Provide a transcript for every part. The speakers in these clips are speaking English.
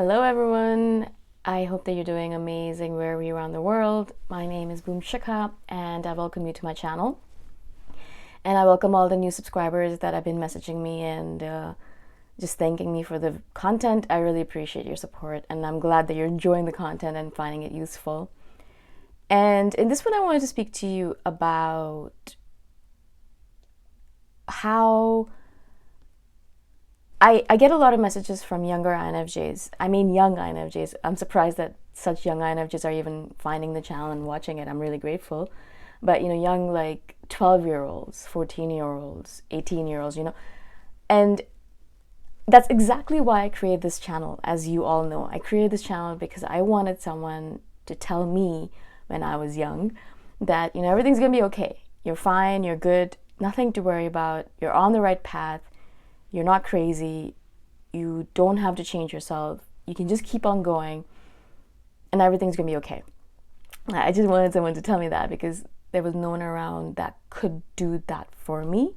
Hello everyone, I hope that you're doing amazing wherever you're around the world. My name is Shikha and I welcome you to my channel. And I welcome all the new subscribers that have been messaging me and just thanking me for the content. I really appreciate your support and I'm glad that you're enjoying the content and finding it useful. And in this one I wanted to speak to you about how I get a lot of messages from younger INFJs. I mean, young INFJs. I'm surprised that such young INFJs are even finding the channel and watching it. I'm really grateful. But, young like 12-year-olds, 14-year-olds, 18-year-olds, And that's exactly why I created this channel, as you all know. I created this channel because I wanted someone to tell me when I was young that, everything's going to be okay. You're fine, you're good, nothing to worry about, you're on the right path. You're not crazy. You don't have to change yourself. You can just keep on going and everything's going to be okay. I just wanted someone to tell me that because there was no one around that could do that for me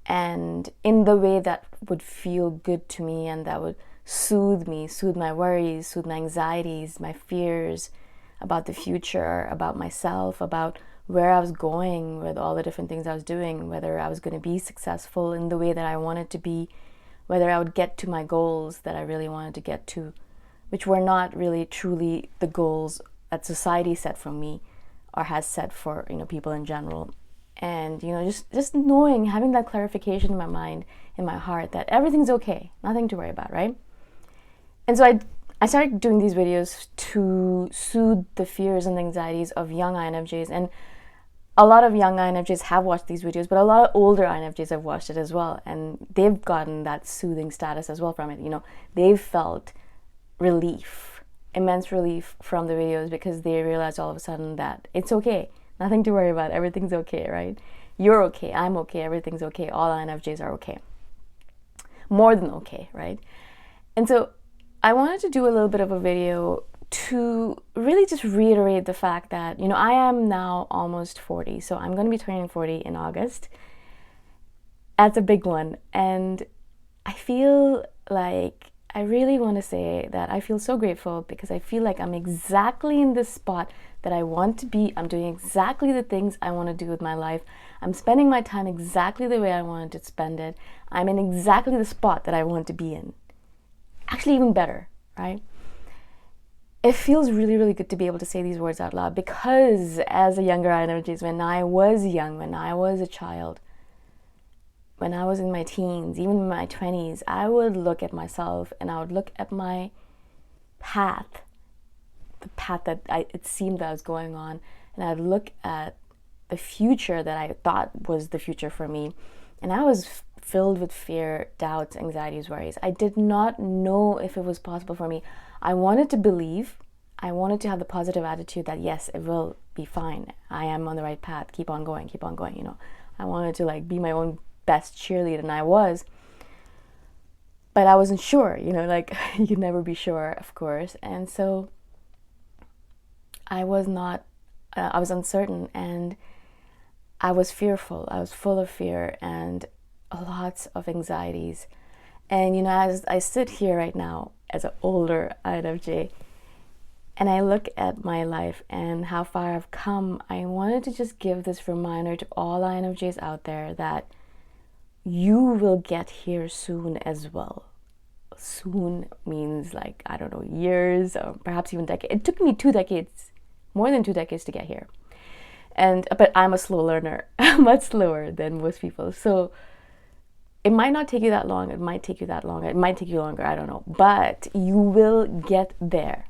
and in the way that would feel good to me and that would soothe me, soothe my worries, soothe my anxieties, my fears about the future, about myself, about where I was going with all the different things I was doing, whether I was going to be successful in the way that I wanted to be, whether I would get to my goals that I really wanted to get to, which were not really truly the goals that society set for me or has set for people in general. And just knowing, having that clarification in my mind, in my heart, that everything's okay, nothing to worry about, right? And so I started doing these videos to soothe the fears and anxieties of young INFJs. And a lot of young INFJs have watched these videos, but a lot of older INFJs have watched it as well. And they've gotten that soothing status as well from it. They've felt relief, immense relief from the videos because they realized all of a sudden that it's okay. Nothing to worry about. Everything's okay, right? You're okay. I'm okay. Everything's okay. All INFJs are okay. More than okay, right? And so I wanted to do a little bit of a video to really just reiterate the fact that, I am now almost 40. So I'm going to be turning 40 in August. That's a big one. And I feel like I really want to say that I feel so grateful because I feel like I'm exactly in this spot that I want to be. I'm doing exactly the things I want to do with my life. I'm spending my time exactly the way I wanted to spend it. I'm in exactly the spot that I want to be in. Actually, even better, right? It feels really, really good to be able to say these words out loud because as a younger INFJ, when I was young, when I was a child, when I was in my teens, even in my 20s, I would look at myself and I would look at my path, the path that it seemed that I was going on, and I'd look at the future that I thought was the future for me, and I was filled with fear, doubts, anxieties, worries. I did not know if it was possible for me. I wanted to believe, I wanted to have the positive attitude that yes, it will be fine. I am on the right path. Keep on going, I wanted to be my own best cheerleader, and I was. But I wasn't sure, you can never be sure, of course. And so I was not, I was uncertain and I was fearful. I was full of fear and lots of anxieties. And as I sit here right now as an older INFJ and I look at my life and how far I've come, I wanted to just give this reminder to all INFJs out there that you will get here soon as well. Soon means I don't know, years or perhaps even decades. It took me 2 decades, more than 2 decades to get here. But I'm a slow learner, much slower than most people. So it might not take you that long. It might take you that long. It might take you longer. I don't know. But you will get there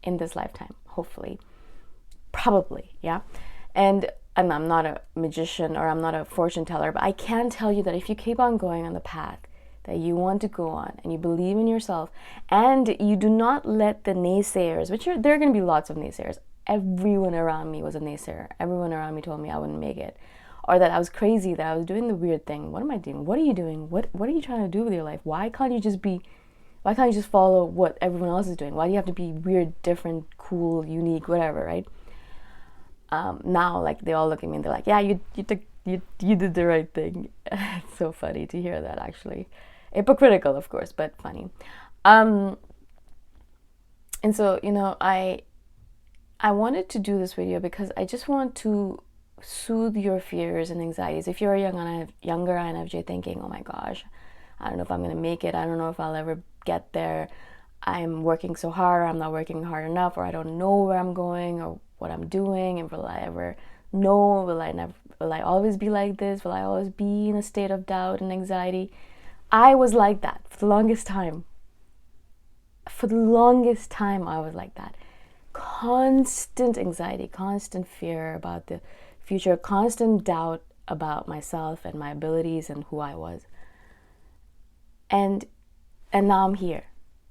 in this lifetime, hopefully. Probably, yeah? And I'm not a magician or I'm not a fortune teller, but I can tell you that if you keep on going on the path that you want to go on and you believe in yourself and you do not let the naysayers, there are going to be lots of naysayers. Everyone around me was a naysayer. Everyone around me told me I wouldn't make it, or that I was crazy, that I was doing the weird thing. What am I doing? What are you doing? What are you trying to do with your life? Why can't you just follow what everyone else is doing? Why do you have to be weird, different, cool, unique, whatever, right? Now, they all look at me and they're like, yeah, you did the right thing. It's so funny to hear that, actually. Hypocritical, of course, but funny. And so, I wanted to do this video because I just want to soothe your fears and anxieties. If you're a younger INFJ thinking, oh my gosh, I don't know if I'm going to make it. I don't know if I'll ever get there. I'm working so hard, or I'm not working hard enough, or I don't know where I'm going or what I'm doing, and will I ever know? Will I always be like this? Will I always be in a state of doubt and anxiety? I was like that for the longest time. For the longest time, I was like that. Constant anxiety, constant fear about the future, constant doubt about myself and my abilities and who I was. And now I'm here,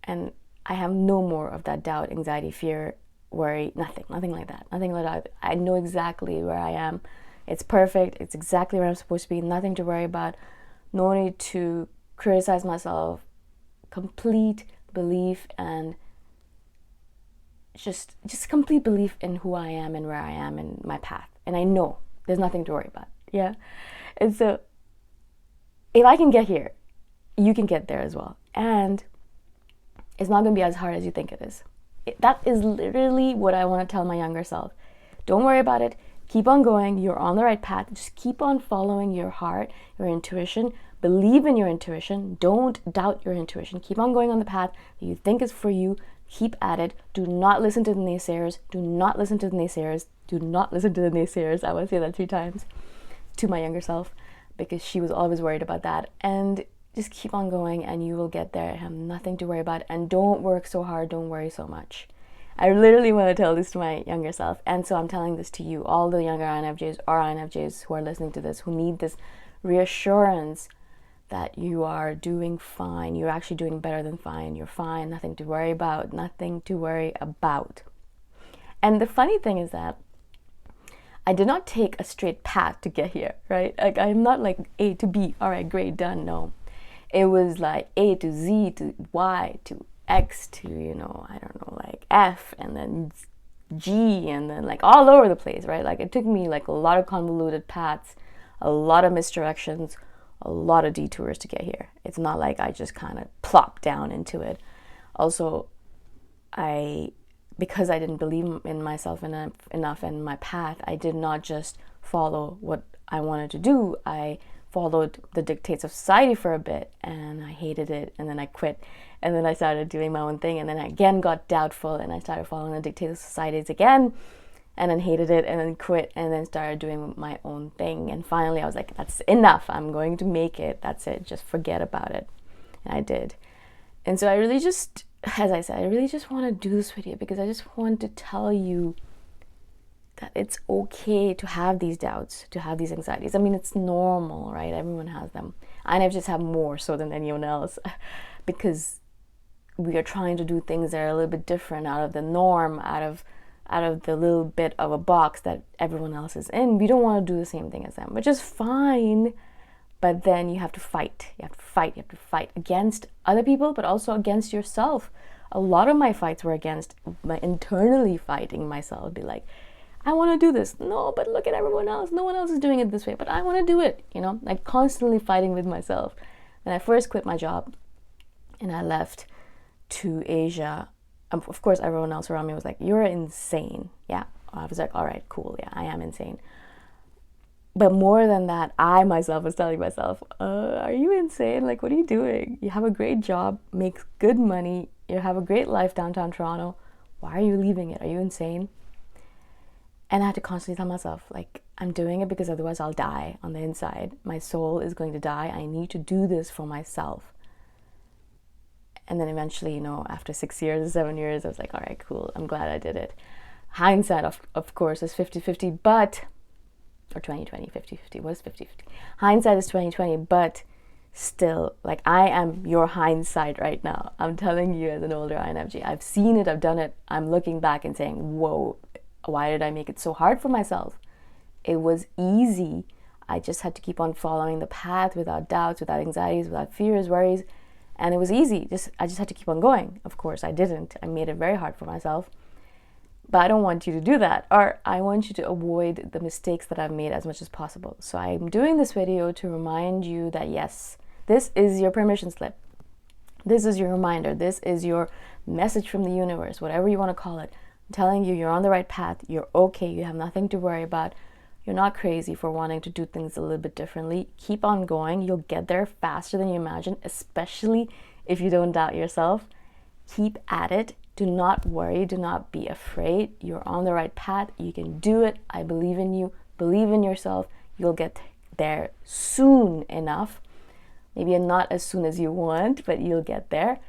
and I have no more of that doubt, anxiety, fear, worry, nothing like that. Nothing like that. I know exactly where I am. It's perfect. It's exactly where I'm supposed to be. Nothing to worry about. No need to criticize myself. Complete belief and just complete belief in who I am and where I am and my path. And I know there's nothing to worry about. Yeah. And so if I can get here, you can get there as well. And it's not going to be as hard as you think it is. That is literally what I want to tell my younger self. Don't worry about it. Keep on going. You're on the right path. Just keep on following your heart, your intuition. Believe in your intuition. Don't doubt your intuition. Keep on going on the path that you think is for you. Keep at it. Do not listen to the naysayers. Do not listen to the naysayers. Do not listen to the naysayers. I want to say that 3 times to my younger self, because she was always worried about that. And just keep on going and you will get there. Have nothing to worry about, and don't work so hard. Don't worry so much. I literally want to tell this to my younger self, and so I'm telling this to you, all the younger INFJs or INFJs who are listening to this, who need this reassurance that you are doing fine. You're actually doing better than fine. You're fine. Nothing to worry about. Nothing to worry about. And the funny thing is that I did not take a straight path to get here, right? Like, I'm not like A to B. All right, great, done. No. It was like A to Z to Y to X to, I don't know, like F, and then G, and then like all over the place, right? Like, it took me like a lot of convoluted paths, a lot of misdirections, a lot of detours to get here. It's not like I just kind of plopped down into it. Also, because I didn't believe in myself enough and my path, I did not just follow what I wanted to do. I followed the dictates of society for a bit, and I hated it, and then I quit, and then I started doing my own thing, and then I again got doubtful, and I started following the dictates of societies again, and then hated it, and then quit, and then started doing my own thing. And finally I was like, that's enough. I'm going to make it. That's it. Just forget about it. And I did. And so I really just, as I said, I really just want to do this video because I just want to tell you that it's okay to have these doubts, to have these anxieties. I mean, it's normal, right? Everyone has them. I just have more so than anyone else because we are trying to do things that are a little bit different, out of the norm, out of the little bit of a box that everyone else is in. We don't want to do the same thing as them, which is fine. But then you have to fight. You have to fight against other people, but also against yourself. A lot of my fights were against my internally fighting myself. Be like, I want to do this. No, but look at everyone else. No one else is doing it this way, but I want to do it. Like constantly fighting with myself. When I first quit my job and I left to Asia, of course, everyone else around me was like, you're insane. Yeah. I was like, all right, cool. Yeah, I am insane. But more than that, I myself was telling myself, are you insane? Like, what are you doing? You have a great job, make good money, you have a great life downtown Toronto. Why are you leaving it? Are you insane? And I had to constantly tell myself, like, I'm doing it because otherwise I'll die on the inside. My soul is going to die. I need to do this for myself. And then eventually, after 6 years or 7 years, I was like, all right, cool. I'm glad I did it. Hindsight, of course, is 50-50, but... or 20-20, 50-50. What is 50-50? Hindsight is 20-20, but still, like, I am your hindsight right now. I'm telling you as an older INFJ. I've seen it, I've done it. I'm looking back and saying, whoa, why did I make it so hard for myself? It was easy. I just had to keep on following the path without doubts, without anxieties, without fears, worries. And it was easy. I just had to keep on going. Of course, I didn't. I made it very hard for myself. But I don't want you to do that, or I want you to avoid the mistakes that I've made as much as possible. So I'm doing this video to remind you that yes, this is your permission slip. This is your reminder. This is your message from the universe, whatever you want to call it. I'm telling you, you're on the right path. You're okay. You have nothing to worry about. You're not crazy for wanting to do things a little bit differently. Keep on going. You'll get there faster than you imagine, especially if you don't doubt yourself. Keep at it. Do not worry. Do not be afraid. You're on the right path. You can do it. I believe in you. Believe in yourself. You'll get there soon enough. Maybe not as soon as you want, but you'll get there.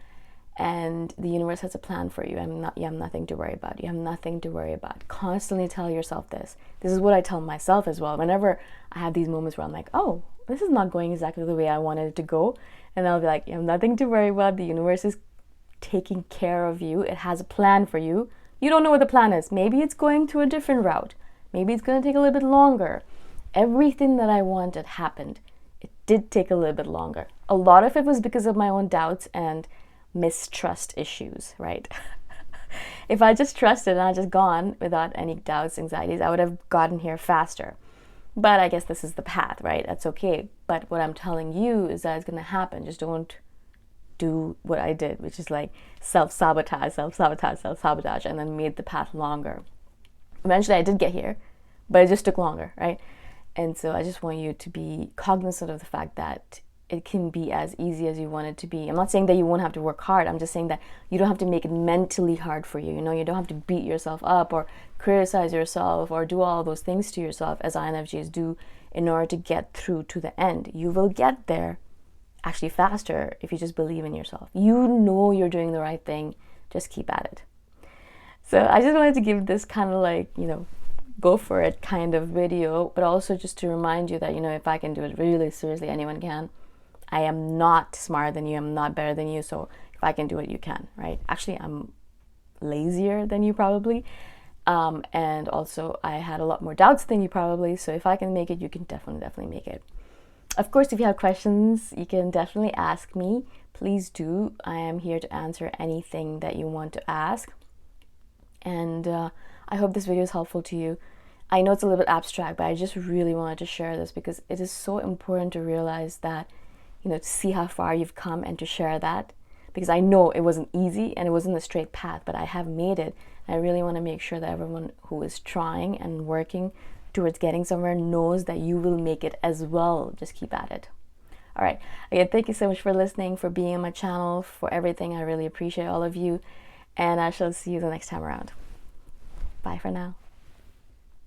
And the universe has a plan for you. You have nothing to worry about. You have nothing to worry about. Constantly tell yourself this. This is what I tell myself as well. Whenever I have these moments where I'm like, oh, this is not going exactly the way I wanted it to go. And I'll be like, you have nothing to worry about. The universe is taking care of you. It has a plan for you. You don't know what the plan is. Maybe it's going to a different route. Maybe it's going to take a little bit longer. Everything that I wanted happened. It did take a little bit longer. A lot of it was because of my own doubts and mistrust issues, right? If I just trusted and I just gone without any doubts, anxieties, I would have gotten here faster. But I guess this is the path, right? That's okay. But what I'm telling you is that it's going to happen. Just don't do what I did, which is like self-sabotage, and then made the path longer. Eventually I did get here, but it just took longer, right? And so I just want you to be cognizant of the fact that it can be as easy as you want it to be. I'm not saying that you won't have to work hard. I'm just saying that you don't have to make it mentally hard for you. You know, you don't have to beat yourself up or criticize yourself or do all those things to yourself as INFJs do in order to get through to the end. You will get there actually faster if you just believe in yourself. You know you're doing the right thing. Just keep at it. So I just wanted to give this kind of like, go for it kind of video, but also just to remind you that, if I can do it really seriously, anyone can. I am not smarter than you. I'm not better than you. So if I can do it, you can, right? Actually, I'm lazier than you probably. And also I had a lot more doubts than you probably. So if I can make it, you can definitely make it. Of course, if you have questions, you can definitely ask me. Please do. I am here to answer anything that you want to ask. And I hope this video is helpful to you. I know it's a little bit abstract, but I just really wanted to share this because it is so important to realize that, to see how far you've come and to share that. Because I know it wasn't easy and it wasn't a straight path, but I have made it. I really want to make sure that everyone who is trying and working towards getting somewhere knows that you will make it as well. Just keep at it. All right. Again, thank you so much for listening, for being on my channel, for everything. I really appreciate all of you. And I shall see you the next time around. Bye for now.